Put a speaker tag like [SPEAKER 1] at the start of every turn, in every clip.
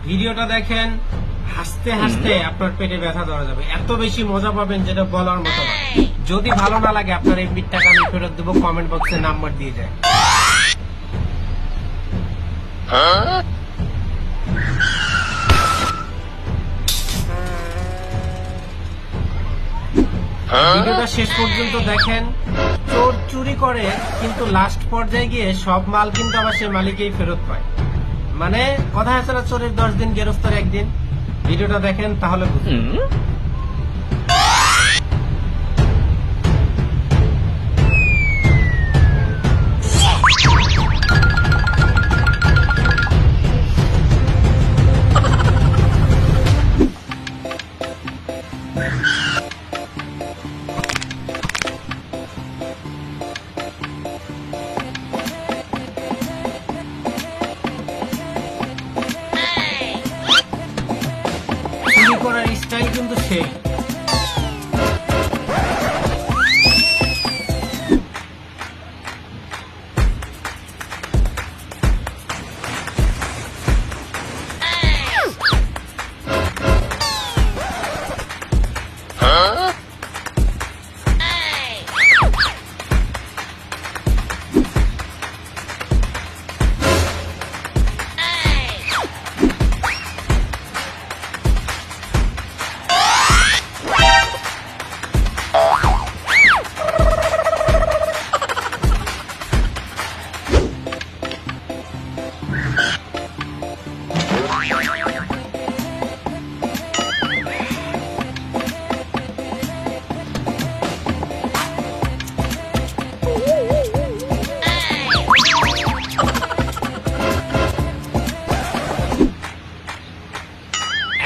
[SPEAKER 1] ভিডিওটা দেখেন, হাসতে হাসতে আপনার পেটে ব্যথা ধরা যাবে, এত বেশি মজা পাবেন যেটা বলার মতো না। যদি ভালো না লাগে আপনার এমবির টাকা আমি ফেরত দেবো, কমেন্ট বক্সে নাম্বার দিয়ে যায়। ভিডিওটা শেষ পর্যন্ত দেখেন। চোর চুরি করে কিন্তু লাস্ট পর্যায়ে গিয়ে সব মাল কিন্তু আবার সে মালিকেই ফেরত পায়। মানে কথা আছে না, চোরের 10 দিন গেরস্তের 1 দিন। ভিডিওটা দেখেন তাহলে বুঝবেন। চুরি করার স্টাইল কিন্তু সেই।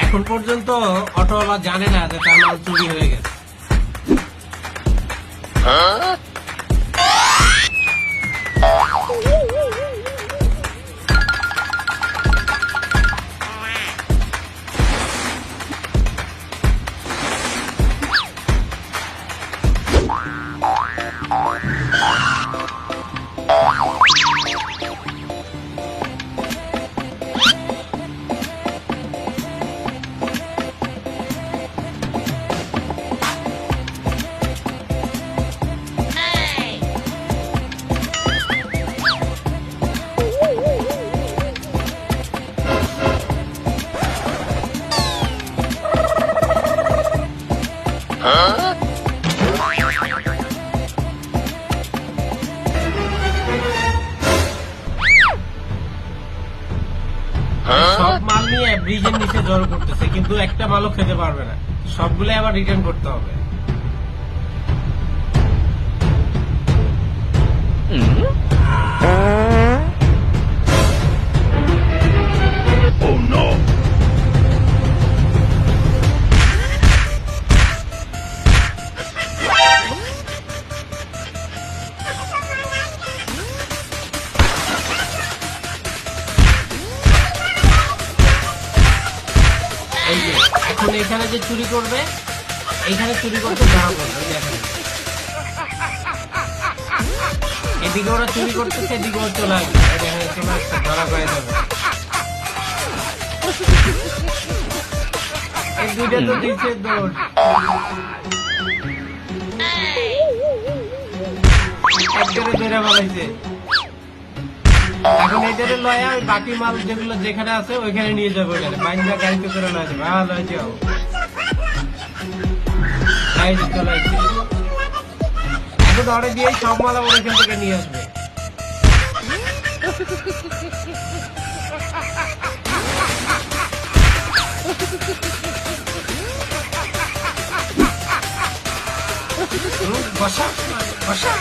[SPEAKER 1] এখন পর্যন্ত অটোওয়ালা জানে না যে তার মাল চুরি হয়ে গেছে। সব মাল নিয়ে ব্রিজের নিচে জড়ো করতেছে, কিন্তু একটা মালও খেতে পারবে না, সবগুলো আবার রিটার্ন করতে হবে। এই যে এখন এখানে যে চুরি করবে, এইখানে চুরি করতে ধরা পড়বে। দেখেন এদিকে ওরা চুরি করতেছে, এদিকে ওরা চলে আসবে, এখানে চলে আসছে, ধরা পড়ে যাবে। এই দুইটা তো দিচ্ছে দৌড়, একবারে বেড়ে বলাইছে। এখন এটারে লয়া ওই বাকি মাল যেগুলো যেখানে আছে ওইখানে নিয়ে যাবো, ওইখানে বাইন্দা গাড়িতে করে লয়ে যাবে। ভালো হয়ে যাও, চলে আসছে। এখন অর্ডার দিয়ে সব মাল আবার ওইখান থেকে নিয়ে আসবে। বসা বসা